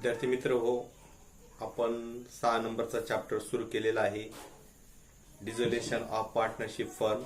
विद्यार्थी मित्र हो, आपण 6 नंबरचा चॅप्टर सुरू केलेला आहे. डिझोल्युशन ऑफ पार्टनरशिप फर्म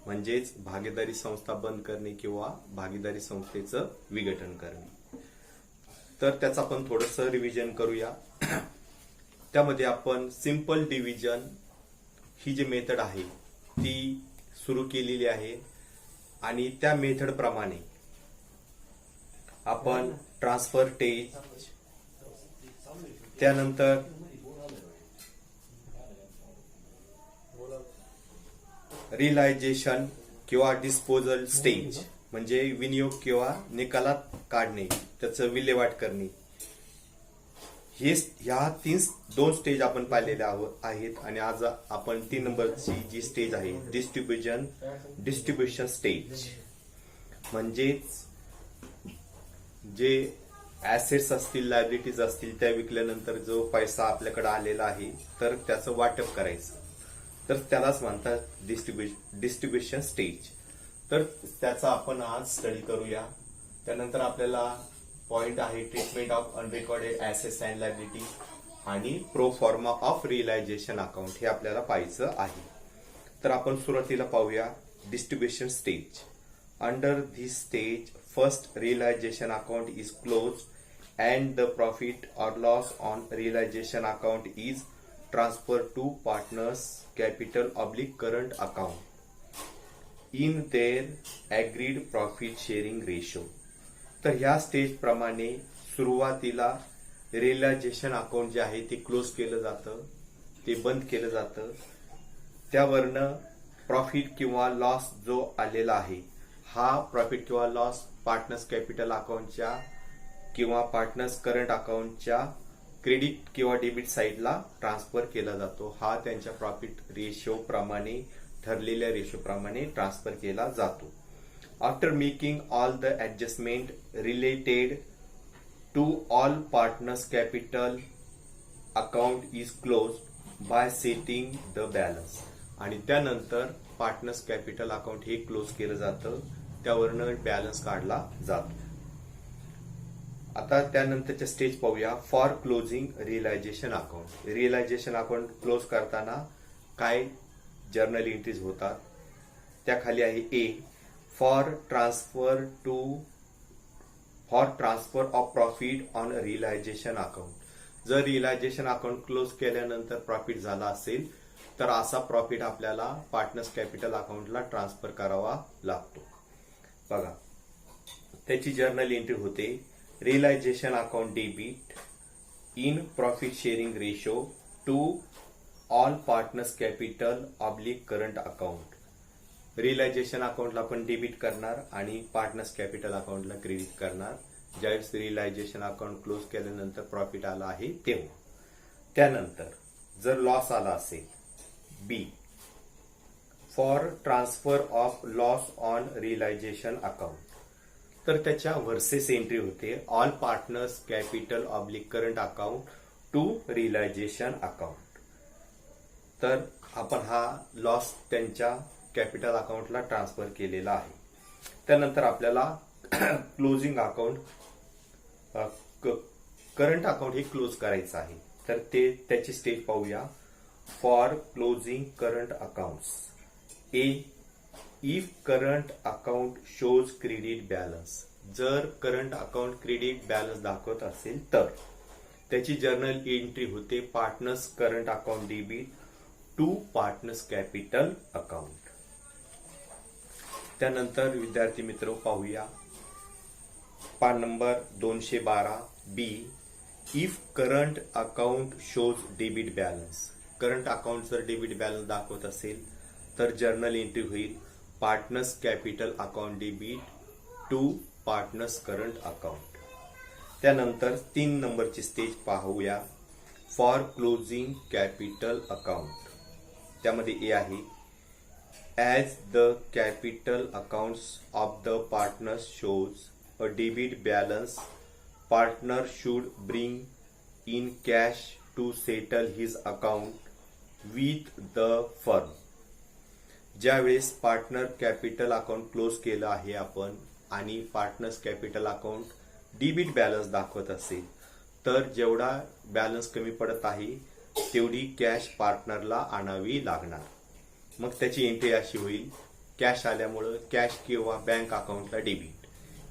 म्हणजेच भागीदारी संस्था बंद करणे किंवा भागीदारी संस्थेचं विघटन करणे. तर त्याचं आपण थोडंसं रिव्हिजन करूया. त्यामध्ये आपण सिंपल डिव्हिजन ही जी मेथड आहे ती सुरू केलेली आहे आणि त्या मेथड प्रमाणे आपण ट्रान्सफर स्टेज, त्यानंतर रिअलायझेशन किंवा डिस्पोजल स्टेज म्हणजे विनियोग किंवा निकालात काढणे, त्याचं विल्हेवाट करणे, ह्या दोन स्टेज आपण पाहिलेल्या आहेत. आणि आज आपण 3 नंबरची जी स्टेज आहे डिस्ट्रीब्युशन स्टेज म्हणजेच जे ऍसेट्स असतील, लायबिलिटीज असतील, त्या विकल्यानंतर जो पैसा आपल्याकडे आलेला आहे तर त्याचं वाटप करायचं, तर त्यालाच म्हणतात डिस्ट्रीब्युशन स्टेज. तर त्याचा आपण आज स्टडी करूया. त्यानंतर आपल्याला पॉइंट आहे treatment of unrecorded assets and liability आणि pro forma of realization account हे आपल्याला पाहायचं आहे. तर आपण सुरुवातीला पाहूया distribution stage. Under this stage first realization account is closed and the profit or loss on realization account is transferred to partners capital / current account in their agreed profit sharing ratio. तर ह्या stage प्रमाणे सुरुवातीला realisation account जे आहे ते close केलं जातं, ते बंद केलं जातं. त्यावरनं प्रॉफिट किंवा लॉस जो आलेला आहे हा प्रॉफिट किंवा लॉस पार्टनर्स कॅपिटल अकाउंटच्या किंवा पार्टनर्स करंट अकाउंटच्या क्रेडिट किंवा डेबिट साईडला ट्रान्सफर केला जातो. हा त्यांच्या प्रॉफिट रेशो प्रमाणे ठरलेल्या रेशो प्रमाणे ट्रान्सफर केला जातो. After making all the adjustment related to all partners capital account is close by setting the balance. आणि त्यानंतर पार्टनर्स कॅपिटल अकाउंट हे क्लोज केलं जातं, त्यावरनं बॅलन्स काढला जातो. आता त्यानंतरच्या स्टेज पाहूया for closing realisation account. Realisation account close करताना काय जर्नल एंट्रीज होतात, त्याखाली आहे A for transfer of profit on realisation account. जर रिअलायझेशन अकाउंट क्लोज केल्यानंतर प्रॉफिट झाला असेल तर असा प्रॉफिट आपल्याला पार्टनर्स कॅपिटल अकाउंटला ट्रान्सफर करावा लागतो. बघा, त्याची जर्नल एंट्री होते realisation account debit in profit sharing ratio to all partners capital / current account. रिअलायझेशन अकाउंटला आपण डेबिट करणार आणि पार्टनर्स कॅपिटल अकाउंटला क्रेडिट करणार ज्यावेळेस रिअलायझेशन अकाउंट क्लोज केल्यानंतर प्रॉफिट आला आहे तेव्हा. त्यानंतर जर लॉस आला असेल B for transfer of loss on realisation account, तर त्याच्या व्हर्सेस एंट्री होते all partners capital / current account to realisation account. तर आपण हा लॉस त्यांच्या कॅपिटल अकाउंटला ट्रान्सफर केलेला आहे. त्यानंतर आपल्याला क्लोजिंग अकाउंट करंट अकाउंट हे क्लोज करायचं आहे. तर त्याची स्टेज पाहूया. For closing current accounts A if current account shows credit balance. जर करंट अकाउंट क्रेडिट बॅलन्स दाखवत असेल तर त्याची जर्नल एंट्री होते partners current account debit to partners capital account. त्यानंतर विद्यार्थी मित्र पाहूया पान number 212 B if current account shows debit balance. Current account जर डेबिट बॅलन्स दाखवत असेल तर जर्नल एंट्री होईल partners capital account debit to partners current account. त्यानंतर 3 नंबरची स्टेज पाहूया फॉर क्लोजिंग कॅपिटल अकाउंट. त्यामध्ये ए आहे as the capital accounts of the partners shows a debit balance partner should bring in cash to settle his account with the firm. ज्यावेळेस partner capital account close केलं आहे आपण आणि partners capital account debit balance दाखवत असेल तर जेवढा balance कमी पडत आहे तेवढी कॅश पार्टनरला आणावी लागणार. मग त्याची एंट्री अशी होईल, कॅश आल्यामुळं कॅश किंवा बँक अकाउंटला debit,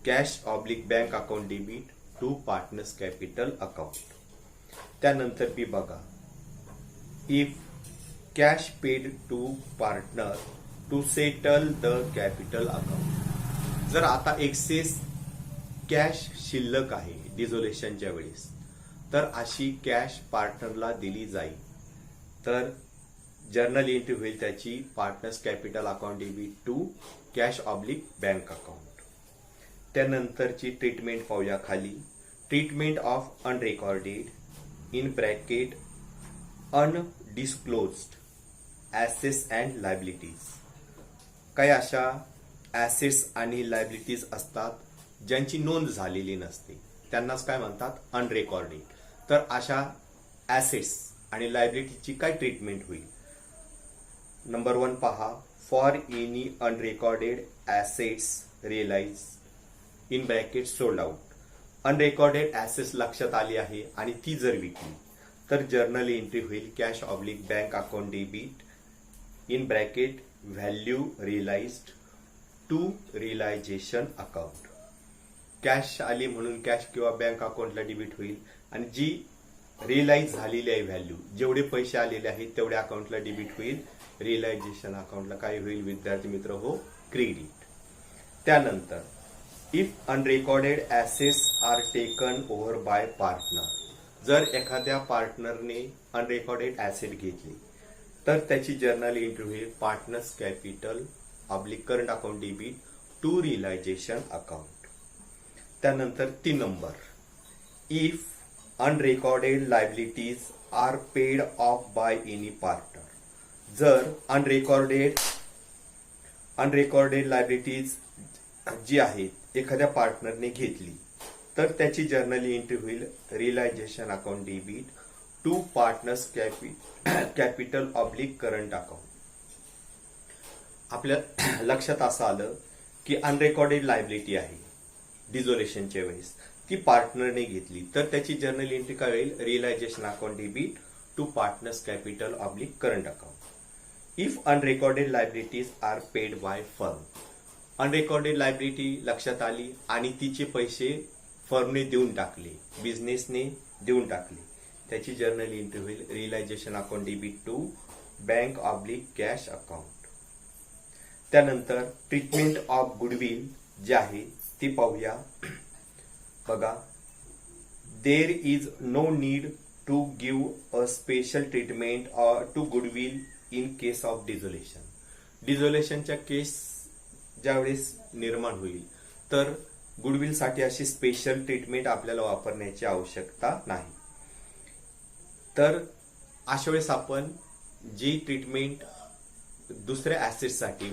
cash oblique bank account debit to partners capital account. त्यानंतर बी बघा, if cash paid to partner to settle the capital account. जर आता एक्सेस कॅश शिल्लक आहे डिझोल्युशनच्या वेळेस, तर अशी कॅश पार्टनरला दिली जाईल. तर जर्नल एंट्री होईल त्याची partners capital account debit to cash oblique bank account. त्यानंतरची ट्रीटमेंट पाहूया खाली. Treatment of unrecorded in bracket undisclosed assets and liabilities. काही अशा ॲसेट्स आणि लायबिलिटीज असतात ज्यांची नोंद झालेली नसते, त्यांनाच काय म्हणतात, अनरेकॉर्डेड. तर अशा ॲसेट्स आणि लायबिलिटीची काय ट्रीटमेंट होईल. नंबर 1 पहा, for any unrecorded assets realize in bracket sold out. Unrecorded assets लक्षात आली आहे आणि ती जर विकली तर जर्नल एंट्री होईल cash oblique bank account debit in bracket value realized to realisation account. Cash आली म्हणून कॅश किंवा बँक अकाउंटला डेबिट होईल आणि जी रिअलाइज झालेली आहे व्हॅल्यू, जेवढे पैसे आलेले आहेत तेवढ्या अकाउंटला डेबिट होईल. रिअलायझेशन अकाउंटला काय होईल विद्यार्थी मित्र, हो, क्रेडिट. त्यानंतर if unrecorded assets are taken over by partner. जर एखाद्या पार्टनरने अनरेकॉर्डेड ॲसेट घेतली तर त्याची जर्नल एंट्री होईल partners capital oblique current account debit to realisation account. त्यानंतर 3 number, if unrecorded liabilities are paid off by any partner. जर unrecorded liabilities जी आहेत एखाद्या पार्टनरने घेतली तर त्याची जर्नल एंट्री होईल realisation account debit to partners capital oblique current account. आपल्या लक्षात असं आलं की अनरेकॉर्डेड लायबिलिटी आहे डिझोल्युशनच्या वेळेस, ती पार्टनरने घेतली तर त्याची जर्नल एंट्री काय होईल, realisation account debit to partners capital oblique current account. If unrecorded liabilities are paid by firm. Unrecorded liability लक्षात आली आणि तिचे पैसे फर्मने देऊन टाकले, बिझनेसने देऊन टाकले, त्याची जर्नल एंट्री होईल realisation account debit to bank oblique cash account. त्यानंतर ट्रीटमेंट ऑफ गुडविल जे आहे ती पाहूया. बघा, there is no need to give a special treatment to goodwill in case of dissolution. डिझोल्युशनच्या केस ज्यावेळेस निर्माण होईल तर गुडविलसाठी अशी स्पेशल ट्रीटमेंट आपल्याला वापरण्याची आवश्यकता नाही. तर अशा वेळेस आपण जी ट्रीटमेंट दुसऱ्या ॲसेट्ससाठी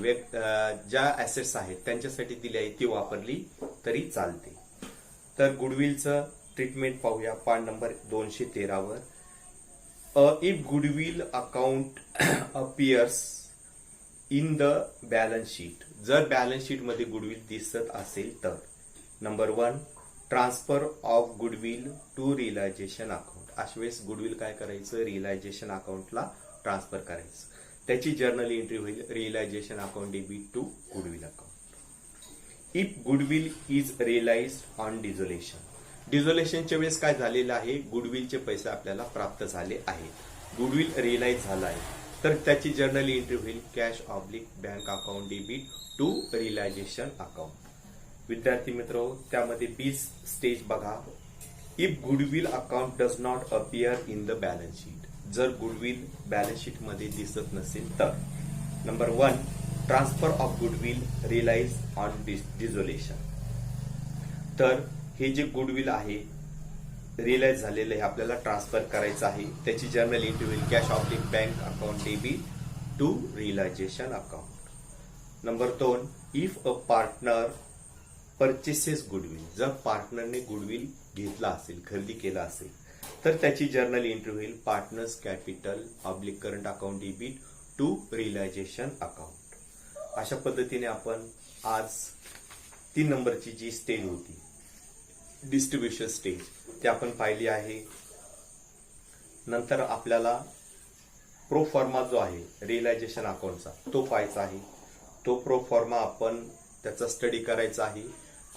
ज्या ॲसेट्स आहेत त्यांच्यासाठी दिली आहे ती वापरली तरी चालते. तर गुडविलचं ट्रीटमेंट पाहूया पान नंबर 213 वर. If goodwill account appears in the balance sheet. जर बॅलन्स शीट मध्ये गुडविल दिसत असेल तर. Number 1, transfer of goodwill to realisation account. अशा वेळेस गुडविल काय करायचं, रिअलायझेशन अकाउंटला ट्रान्सफर करायचं. त्याची जर्नल एंट्री होईल realisation account debit to goodwill account. If goodwill is realized on dissolution. डिझोल्युशनच्या वेळेस काय झालेलं आहे, गुडविलचे पैसे आपल्याला प्राप्त झाले आहेत, गुडविल रिअलाइज झाला आहे, तर त्याची जर्नल एंट्री होईल cash oblique bank account debit to realisation account. विद्यार्थी मित्र, त्यामध्ये 20 स्टेज बघा. If goodwill account does not appear in the balance sheet. जर गुडविल बॅलन्स शीट मध्ये दिसत नसेल तर. Number 1, transfer of goodwill realise on dissolution. तर हे जे गुडविल आहे रिअलाइज झालेलं आहे आपल्याला ट्रान्सफर करायचं आहे, त्याची जर्नल एंट्री होईल cash oblique bank account debit to realisation account. Number 2, if a partner purchases goodwill. जर पार्टनरने गुडविल घेतला असेल, खरेदी केला असेल, तर त्याची जर्नल एंट्री होईल partners capital oblique current account debit to realisation account. अशा पद्धतीने आपण आज 3 नंबरची जी स्टेज होती डिस्ट्रीब्युशन स्टेज ते आपण पाहिली आहे. नंतर आपल्याला प्रो फॉर्मा जो आहे रिअलायझेशन अकाउंटचा तो पाहायचा आहे. तो प्रो फॉर्मा आपण त्याचा स्टडी करायचा आहे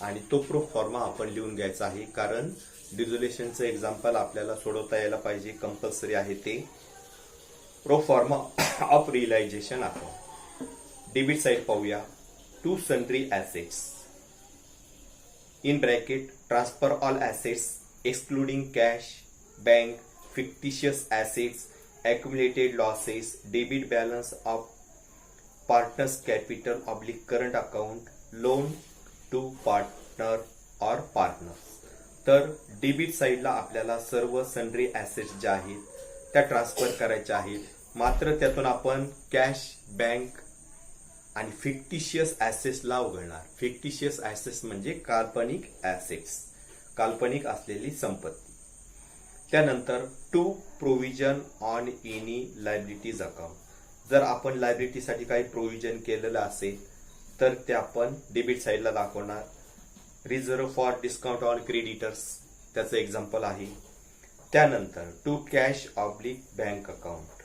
आणि तो प्रो फॉर्मा आपण लिहून घ्यायचा आहे, कारण डिझोल्युशनचं एक्झाम्पल आपल्याला सोडवता यायला पाहिजे, कंपल्सरी आहे ते. Pro forma of realization account. Debit side पाहूया. To sundry assets in bracket transfer all assets excluding cash, bank, fictitious assets, accumulated losses, debit balance of partner's capital oblique current account, loan to partner or partners. तर debit साइडला आपल्याला सर्व sundry assets ज्या आहेत त्या transfer करायच्या आहेत. मात्र त्यातून आपण कॅश, बँक आणि फिक्टिशियस ॲसेट्सला उघडणार. फिक्टिशियस ॲसेट्स म्हणजे काल्पनिक ॲसेट्स, काल्पनिक असलेली संपत्ती. त्यानंतर to provision on any liabilities account. जर आपण लायबिलिटीसाठी काही प्रोव्हिजन केलेलं असेल तर ते आपण डेबिट साइडला दाखवणार. Reserve for discount on creditors त्याचं एक्झाम्पल आहे. त्यानंतर to cash oblique bank account.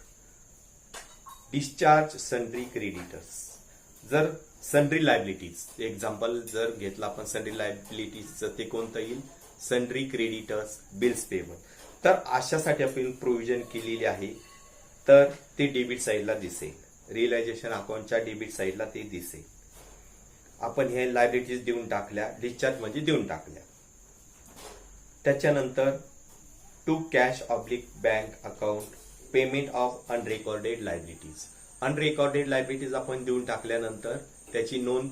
Discharge sundry creditors. जर सन्ड्री लायबिलिटीज एक्झाम्पल जर घेतलं आपण सन्ड्री लायबिलिटीजचं, ते कोणतं येईल? Sundry creditors, bills payable. तर अशासाठी आपण प्रोव्हिजन केलेली आहे, तर ते डेबिट साइडला दिसेल. रिअलायझेशन अकाउंटच्या डेबिट साइडला ते दिसेल. आपण हे लायबिलिटीज देऊन टाकल्या, डिस्चार्ज म्हणजे देऊन टाकल्या. त्याच्यानंतर to cash oblique bank account, payment of unrecorded liabilities. Unrecorded liabilities आपण देऊन टाकल्यानंतर त्याची नोंद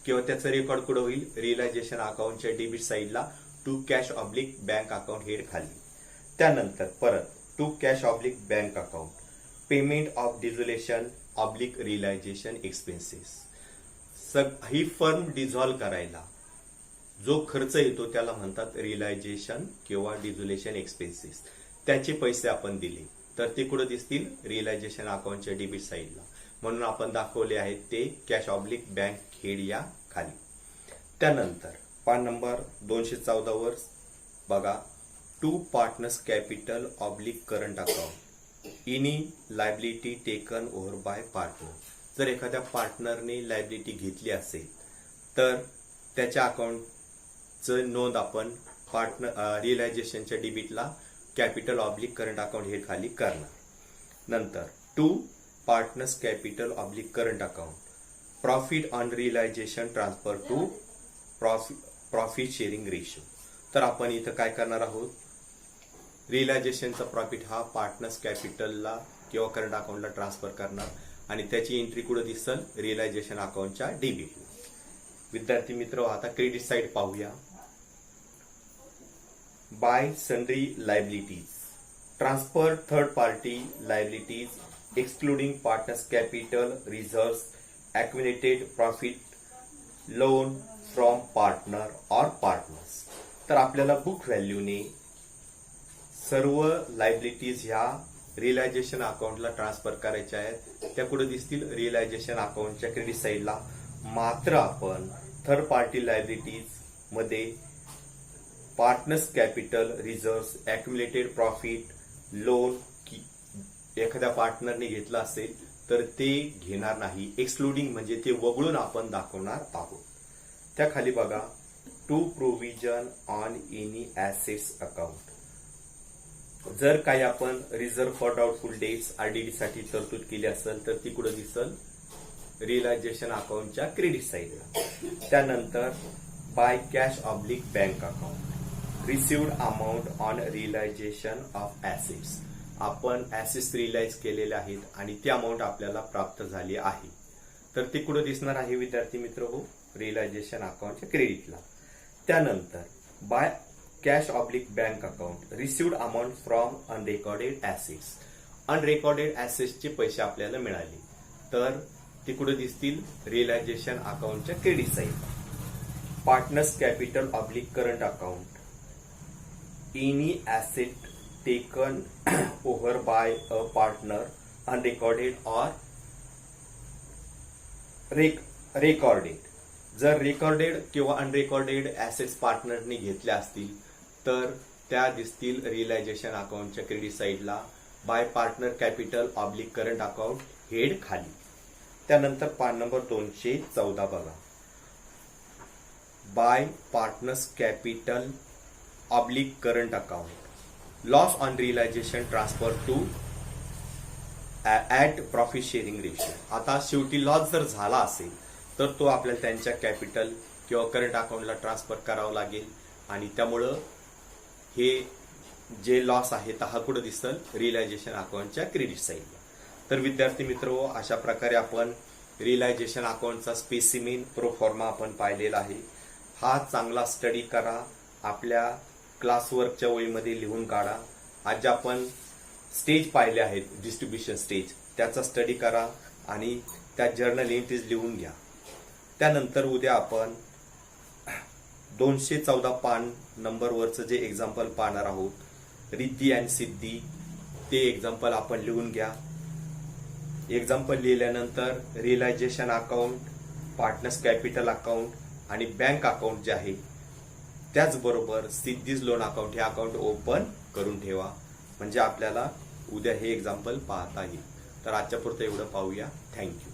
किंवा त्याचं रेकॉर्ड कुठं होईल? रिअलायझेशन अकाउंटच्या डेबिट साइडला to cash oblique bank account head खाली. त्यानंतर परत to cash oblique bank account, payment of dissolution oblique realisation expenses. ही फर्म डिझॉल्व करायला जो खर्च येतो त्याला म्हणतात रिअलायझेशन किंवा डिझोल्युशन एक्सपेन्सेस. त्याचे पैसे आपण दिले तर ते कुठं दिसतील? रिअलायझेशन अकाउंटच्या डेबिट साइडला. म्हणून आपण दाखवले आहेत ते कॅश ऑब्लिक बँक हेड या खाली. त्यानंतर पान नंबर 214 वर बघा. To partners capital oblique current account, any liability taken over by partner. जर एखाद्या पार्टनरने लायबिलिटी घेतली असेल तर त्याच्या अकाउंटचं नोंद आपण रिअलायझेशनच्या डेबिटला कॅपिटल ऑब्लिक करंट अकाउंट हे खाली करणार. नंतर to partners capital oblique current account, profit on realisation transfer to profit sharing ratio. तर आपण इथं काय करणार आहोत? रिअलायझेशनचा प्रॉफिट हा पार्टनर्स कॅपिटलला किंवा करंट अकाउंटला ट्रान्सफर करणार आणि त्याची एंट्री कुठं दिसल? रिअलायझेशन अकाउंटच्या डेबिटला. विद्यार्थी मित्र, आता क्रेडिट साइड पाहूया. By sundry liabilities, transfer third party liabilities excluding partners capital reserves, accumulated profit, loan from partner or partners. तर आपल्याला बुक व्हॅल्यूने सर्व लायबिलिटीज ह्या रिअलायझेशन अकाउंटला ट्रान्सफर करायच्या आहेत. त्या कुठे दिसतील? रिअलायझेशन अकाउंटच्या क्रेडिट साइडला. मात्र आपण थर्ड पार्टी लायबिलिटीज मध्ये partners capital reserves, accumulated profit, loan एखाद्या पार्टनरने घेतलं असेल तर ते घेणार नाही. एक्सक्लुडिंग म्हणजे ते वगळून आपण दाखवणार आहोत. त्याखाली बघा. To provision on any assets account. जर काही आपण reserve for doubtful debts RDD साठी तरतूद केली असेल तर ती कुठं दिसल? रिअलायझेशन अकाउंटच्या क्रेडिट साइडला. त्यानंतर by cash oblique bank account, received amount on realisation of assets. आपण ॲसेट्स रिअलाइज केलेले आहेत आणि ती अमाऊंट आपल्याला प्राप्त झाली आहे. तर ते कुठं दिसणार आहे विद्यार्थी मित्र? हो, रिअलायझेशन अकाउंटच्या क्रेडिटला. त्यानंतर by cash oblique bank account, received amount from unrecorded assets. Unrecorded ॲसेट्सचे पैसे आपल्याला मिळाले तर ते कुठे दिसतील? रिअलायझेशन अकाउंटच्या क्रेडिट साइडला. Partners capital oblique current account, any asset taken over by a partner unrecorded or recorded. जर रेकॉर्डेड किंवा अनरेकॉर्डेड ॲसेट्स पार्टनरने घेतल्या असतील तर त्या दिसतील रिअलायझेशन अकाउंटच्या क्रेडिट साईडला by partner capital oblique current account head खाली. त्यानंतर पान नंबर 214 बघा. Bye partners capital oblique current account loss on realisation transfer to at profit sharing ratio. आता शेवटी लॉस जर झाला असेल तर तो आपल्याला त्यांच्या कॅपिटल किंवा करंट अकाउंटला ट्रान्सफर करावा लागेल आणि त्यामुळं हे जे लॉस आहे हा कुठं दिसल रिअलायझेशन अकाउंटच्या क्रेडिट साईडला. तर विद्यार्थी मित्र, अशा प्रकारे आपण रिअलायझेशन अकाउंटचा स्पेसिमेन प्रोफॉर्मा आपण पाहिलेला आहे. हा चांगला स्टडी करा, आपल्या क्लासवर्कच्या वहीमध्ये लिहून काढा. आज आपण स्टेज पाहिले आहेत डिस्ट्रीब्युशन स्टेज, त्याचा स्टडी करा आणि त्या जर्नल एंट्रीज लिहून घ्या. त्यानंतर उद्या आपण 214 पान नंबरवरचं जे एक्झाम्पल पाहणार आहोत, रिद्धी आणि सिद्धी, ते एक्झाम्पल आपण लिहून घ्या. एक्झाम्पल लिहिल्यानंतर realisation account, partners capital account आणि बँक अकाउंट जे आहे त्याचबरोबर सिद्धीज लोन अकाउंट हे अकाउंट ओपन करून ठेवा, म्हणजे आपल्याला उद्या हे एक्झाम्पल पाहता येईल. तर आजच्या पुरतं एवढं पाहूया. थँक्यू.